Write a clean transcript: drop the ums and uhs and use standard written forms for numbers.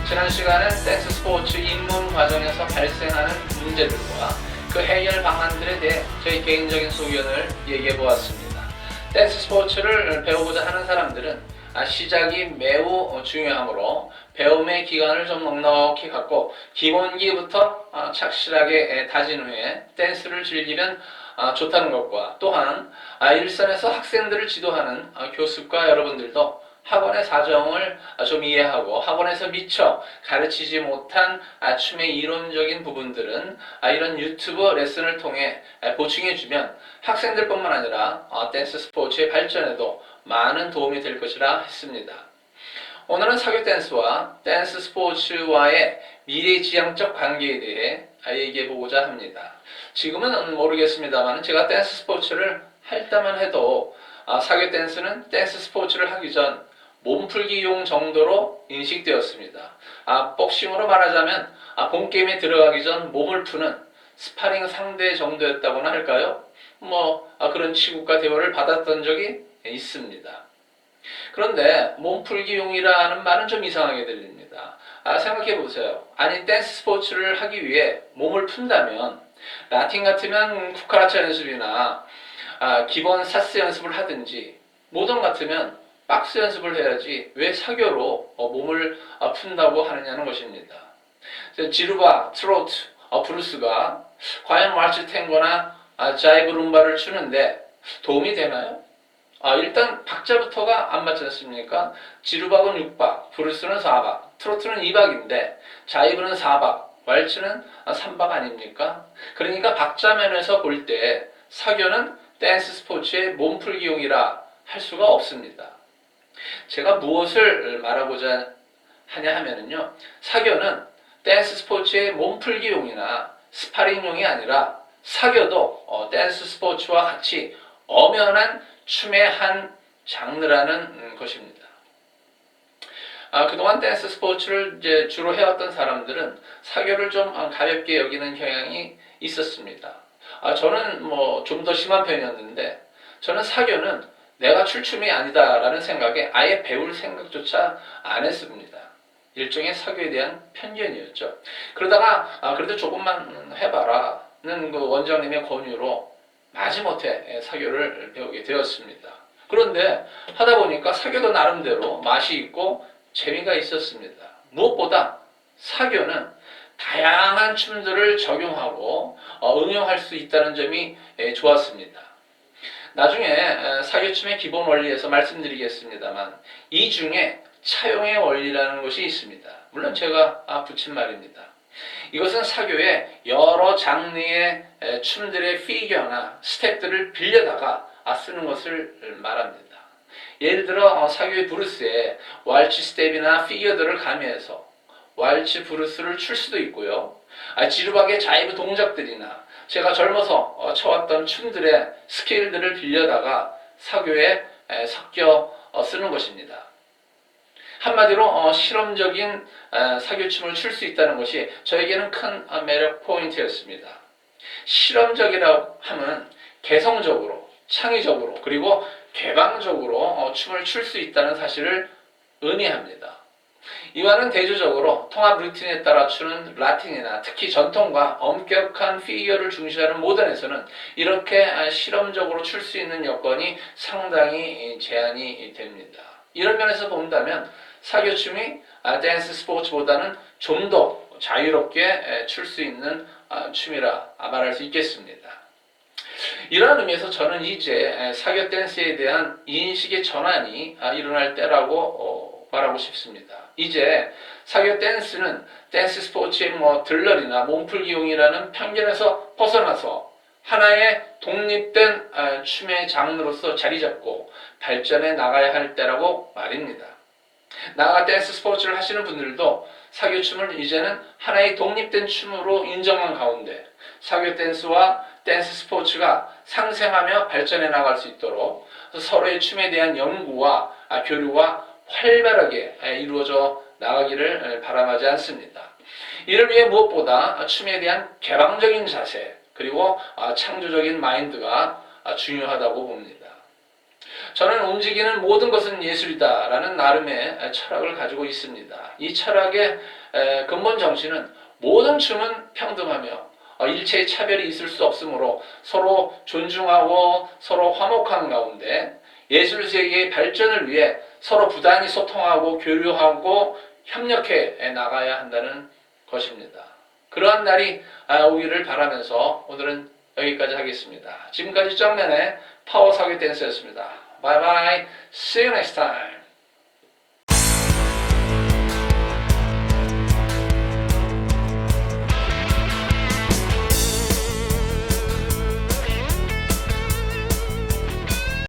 지난 시간은 댄스 스포츠 입문 과정에서 발생하는 문제들과 그 해결 방안들에 대해 저희 개인적인 소견을 얘기해 보았습니다. 댄스 스포츠를 배우고자 하는 사람들은 시작이 매우 중요하므로 배움의 기간을 좀 넉넉히 갖고 기본기부터 착실하게 다진 후에 댄스를 즐기면 좋다는 것과, 또한 일선에서 학생들을 지도하는 교습과 여러분들도 학원의 사정을 좀 이해하고 학원에서 미처 가르치지 못한 춤의 이론적인 부분들은 이런 유튜브 레슨을 통해 보충해주면 학생들뿐만 아니라 댄스 스포츠의 발전에도 많은 도움이 될 것이라 했습니다. 오늘은 사교 댄스와 댄스 스포츠와의 미래지향적 관계에 대해 얘기해 보고자 합니다. 지금은 모르겠습니다만 제가 댄스 스포츠를 할 때만 해도 사교 댄스는 댄스 스포츠를 하기 전 몸풀기용 정도로 인식되었습니다. 복싱으로 말하자면 본게임에 들어가기 전 몸을 푸는 스파링 상대 정도였다고나 할까요? 그런 취급과 대우를 받았던 적이 있습니다. 그런데 몸풀기용이라는 말은 좀 이상하게 들립니다. 생각해 보세요. 아니, 댄스 스포츠를 하기 위해 몸을 푼다면 라틴 같으면 쿠카라차 연습이나 기본 사스 연습을 하든지, 모던 같으면 박스 연습을 해야지 왜 사교로 몸을 푼다고 하느냐는 것입니다. 지루바, 트로트, 브루스가 과연 말치 탱고나 자이브 룸바를 추는데 도움이 되나요? 일단 박자부터가 안 맞지 않습니까? 지루박은 6박, 브루스는 4박, 트로트는 2박인데 자이브는 4박, 왈츠는 3박 아닙니까? 그러니까 박자면에서 볼 때 사교는 댄스 스포츠의 몸풀기용이라 할 수가 없습니다. 제가 무엇을 말하고자 하냐 하면요, 사교는 댄스 스포츠의 몸풀기용이나 스파링용이 아니라 사교도 댄스 스포츠와 같이 엄연한 춤의 한 장르라는 것입니다. 그동안 댄스 스포츠를 이제 주로 해왔던 사람들은 사교를 좀 가볍게 여기는 경향이 있었습니다. 저는 좀 더 심한 편이었는데, 저는 사교는 내가 출춤이 아니다라는 생각에 아예 배울 생각조차 안 했습니다. 일종의 사교에 대한 편견이었죠. 그러다가 그래도 조금만 해봐라는 그 원장님의 권유로 마지못해 사교를 배우게 되었습니다. 그런데 하다 보니까 사교도 나름대로 맛이 있고 재미가 있었습니다. 무엇보다 사교는 다양한 춤들을 적용하고 응용할 수 있다는 점이 좋았습니다. 나중에 사교춤의 기본 원리에서 말씀드리겠습니다만, 이 중에 차용의 원리라는 것이 있습니다. 물론 제가 붙인 말입니다. 이것은 사교의 여러 장르의 춤들의 피겨나 스텝들을 빌려다가 쓰는 것을 말합니다. 예를 들어 사교의 브루스에 왈츠 스텝이나 피겨들을 가미해서 왈츠 브루스를 출 수도 있고요. 지루박의 자이브 동작들이나 제가 젊어서 쳐왔던 춤들의 스케일들을 빌려다가 사교에 섞여 쓰는 것입니다. 한마디로 실험적인 사교춤을 출 수 있다는 것이 저에게는 큰 매력 포인트였습니다. 실험적이라고 하면 개성적으로, 창의적으로, 그리고 개방적으로 춤을 출 수 있다는 사실을 의미합니다. 이와는 대조적으로 통합 루틴에 따라 추는 라틴이나 특히 전통과 엄격한 피겨를 중시하는 모던에서는 이렇게 실험적으로 출 수 있는 여건이 상당히 제한이 됩니다. 이런 면에서 본다면 사교춤이 댄스 스포츠보다는 좀 더 자유롭게 출 수 있는 춤이라 말할 수 있겠습니다. 이러한 의미에서 저는 이제 사교 댄스에 대한 인식의 전환이 일어날 때라고 말하고 싶습니다. 이제 사교 댄스는 댄스 스포츠의 들러리나 몸풀기용이라는 편견에서 벗어나서 하나의 독립된 춤의 장르로서 자리 잡고 발전해 나가야 할 때라고 말입니다. 나아가 댄스 스포츠를 하시는 분들도 사교춤을 이제는 하나의 독립된 춤으로 인정한 가운데 사교 댄스와 댄스 스포츠가 상생하며 발전해 나갈 수 있도록 서로의 춤에 대한 연구와 교류가 활발하게 이루어져 나가기를 바람하지 않습니다. 이를 위해 무엇보다 춤에 대한 개방적인 자세, 그리고 창조적인 마인드가 중요하다고 봅니다. 저는 움직이는 모든 것은 예술이다라는 나름의 철학을 가지고 있습니다. 이 철학의 근본 정신은 모든 춤은 평등하며 일체의 차별이 있을 수 없으므로 서로 존중하고 서로 화목한 가운데 예술 세계의 발전을 위해 서로 부단히 소통하고 교류하고 협력해 나가야 한다는 것입니다. 그러한 날이 오기를 바라면서 오늘은 여기까지 하겠습니다. 지금까지 정면의 파워 사교 댄스였습니다. Bye bye. See you next time.